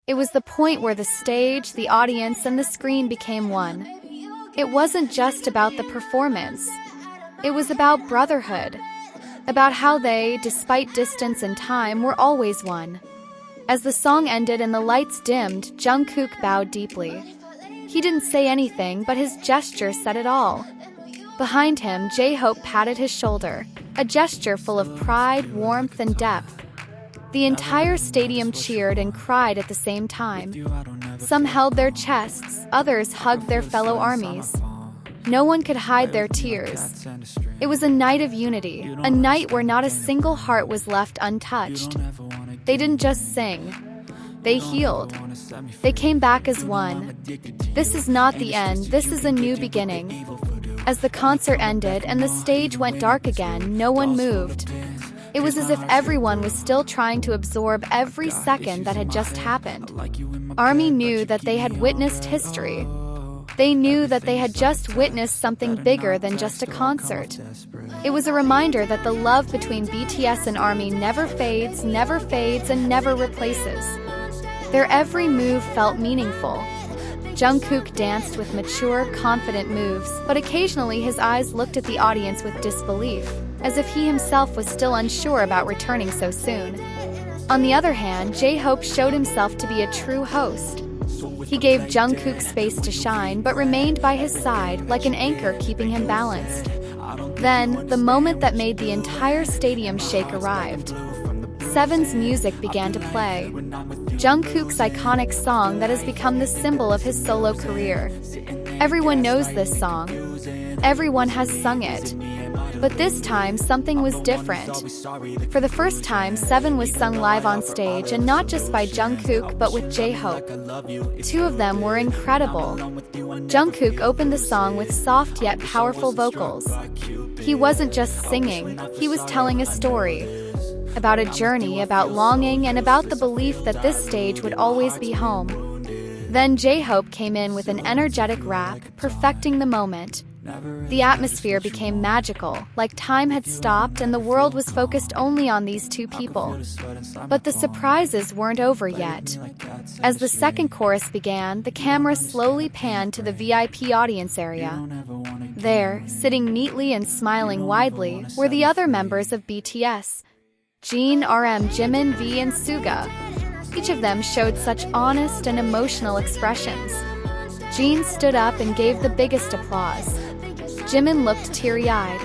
It was the point where the stage, the audience, and the screen became one. It wasn't just about the performance. It was about brotherhood, about how they, despite distance and time, were always one. As the song ended and the lights dimmed, Jungkook bowed deeply. He didn't say anything, but his gesture said it all. Behind him, J-Hope patted his shoulder, a gesture full of pride, warmth, and depth. The entire stadium cheered and cried at the same time. Some held their chests, others hugged their fellow armies. No one could hide their tears. It was a night of unity, a night where not a single heart was left untouched. They didn't just sing. They healed. They came back as one. This is not the end, this is a new beginning. As the concert ended and the stage went dark again, no one moved. It was as if everyone was still trying to absorb every second that had just happened. ARMY knew that they had witnessed history. They knew that they had just witnessed something bigger than just a concert. It was a reminder that the love between BTS and ARMY never fades, and never replaces. Their every move felt meaningful. Jungkook danced with mature, confident moves, but occasionally his eyes looked at the audience with disbelief, as if he himself was still unsure about returning so soon. On the other hand, JHope showed himself to be a true host. He gave Jungkook space to shine, but remained by his side, like an anchor keeping him balanced. Then, the moment that made the entire stadium shake arrived. Seven's music began to play. Jungkook's iconic song that has become the symbol of his solo career. Everyone knows this song. Everyone has sung it. But this time, something was different. For the first time, Seven was sung live on stage, and not just by Jungkook but with J-Hope. Two of them were incredible. Jungkook opened the song with soft yet powerful vocals. He wasn't just singing, he was telling a story. About a journey, about longing, and about the belief that this stage would always be home. Then J-Hope came in with an energetic rap, perfecting the moment. The atmosphere became magical, like time had stopped and the world was focused only on these two people. But the surprises weren't over yet. As the second chorus began, the camera slowly panned to the VIP audience area. There, sitting neatly and smiling widely, were the other members of BTS. Jin, RM, Jimin, V, and Suga. Each of them showed such honest and emotional expressions. Jin stood up and gave the biggest applause. Jimin looked teary-eyed.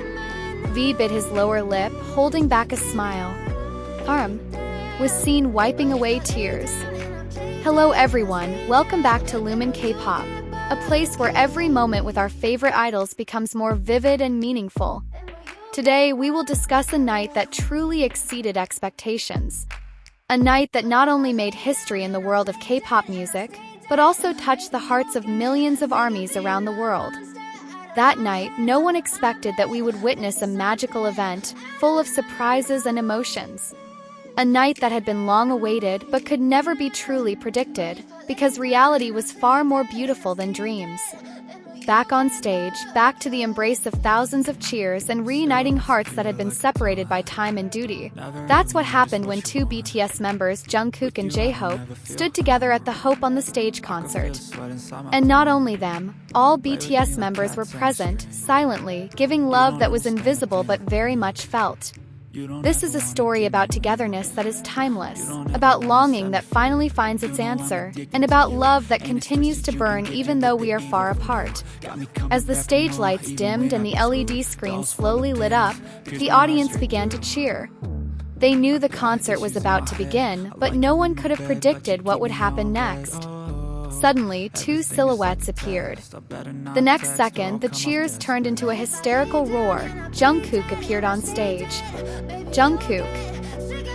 V bit his lower lip, holding back a smile. RM was seen wiping away tears. Hello everyone, welcome back to LumineKpop, a place where every moment with our favorite idols becomes more vivid and meaningful. Today, we will discuss a night that truly exceeded expectations. A night that not only made history in the world of K-pop music, but also touched the hearts of millions of armies around the world. That night, no one expected that we would witness a magical event, full of surprises and emotions. A night that had been long awaited, but could never be truly predicted, because reality was far more beautiful than dreams. Back on stage, back to the embrace of thousands of cheers and reuniting hearts that had been separated by time and duty. That's what happened when two BTS members, Jungkook and J-Hope, stood together at the Hope on the Stage concert. And not only them, all BTS members were present, silently, giving love that was invisible but very much felt. This is a story about togetherness that is timeless, about longing that finally finds its answer, and about love that continues to burn even though we are far apart. As the stage lights dimmed and the LED screen slowly lit up, the audience began to cheer. They knew the concert was about to begin, but no one could have predicted what would happen next. Suddenly, two silhouettes appeared. The next second, the cheers turned into a hysterical roar. Jungkook appeared on stage. Jungkook,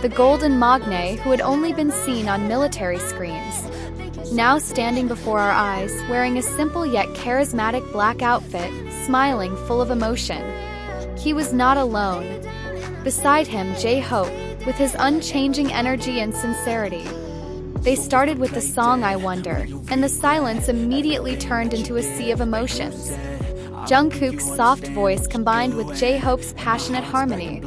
the golden magne who had only been seen on military screens. Now standing before our eyes, wearing a simple yet charismatic black outfit, smiling full of emotion. He was not alone. Beside him, J-Hope, with his unchanging energy and sincerity. They started with the song I Wonder, and the silence immediately turned into a sea of emotions. Jungkook's soft voice combined with J-Hope's passionate harmony.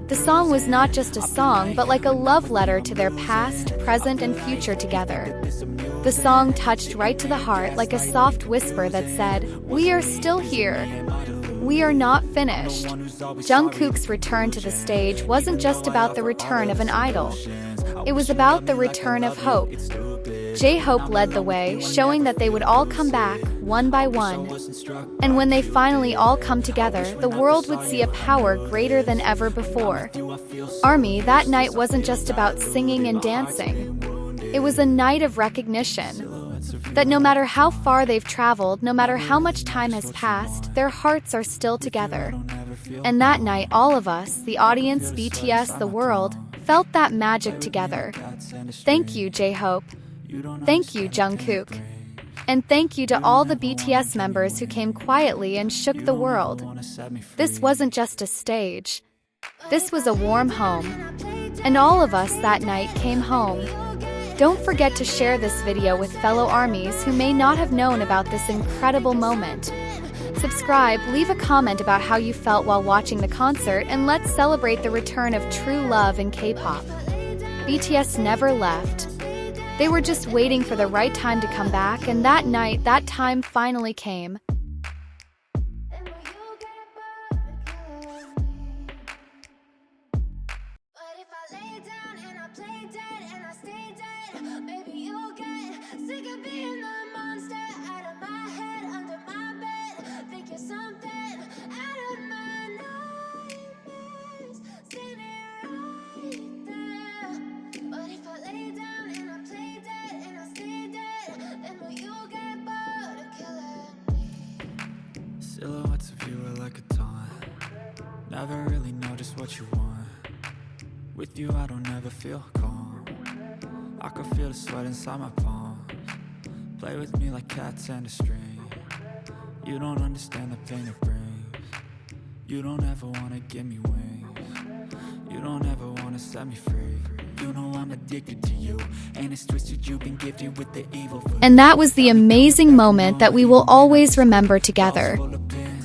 The song was not just a song, but like a love letter to their past, present, and future together. The song touched right to the heart like a soft whisper that said, "We are still here. We are not finished." Jungkook's return to the stage wasn't just about the return of an idol. It was about the return of hope. JHope led the way, showing that they would all come back, one by one. And when they finally all come together, the world would see a power greater than ever before. ARMY, that night wasn't just about singing and dancing. It was a night of recognition. That no matter how far they've traveled, no matter how much time has passed, their hearts are still together. And that night, all of us, the audience, BTS, the world, felt that magic together. Thank you, JHope. Thank you, Jungkook. And thank you to all the BTS members who came quietly and shook the world. This wasn't just a stage. This was a warm home. And all of us that night came home. Don't forget to share this video with fellow ARMYs who may not have known about this incredible moment. Subscribe, leave a comment about how you felt while watching the concert, and let's celebrate the return of true love in K-pop. BTS never left. They were just waiting for the right time to come back, and that night, that time finally came. Silhouettes of you are like a taunt. Never really know just what you want. With you I don't ever feel calm. I can feel the sweat inside my palms. Play with me like cats and a string. You don't understand the pain it brings. You don't ever wanna give me wings. You don't ever wanna set me free. You know I'm addicted to you, and it's twisted you've been gifted with the evil. And that was the amazing moment that we will always remember together.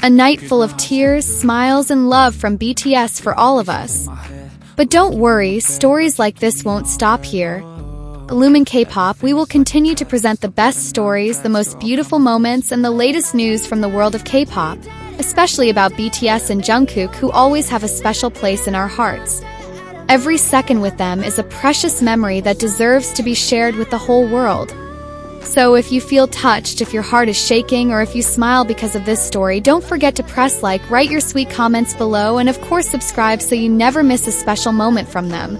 A night full of tears, smiles, and love from BTS for all of us. But don't worry, stories like this won't stop here. LumineKpop, we will continue to present the best stories, the most beautiful moments, and the latest news from the world of K-pop, especially about BTS and Jungkook, who always have a special place in our hearts. Every second with them is a precious memory that deserves to be shared with the whole world. So if you feel touched, if your heart is shaking, or if you smile because of this story, don't forget to press like, write your sweet comments below, and of course subscribe so you never miss a special moment from them.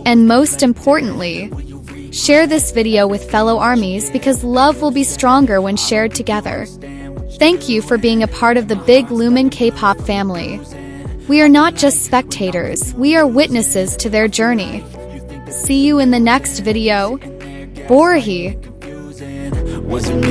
And most importantly, share this video with fellow ARMYs, because love will be stronger when shared together. Thank you for being a part of the big LumineKpop family. We are not just spectators, we are witnesses to their journey. See you in the next video. Borhi.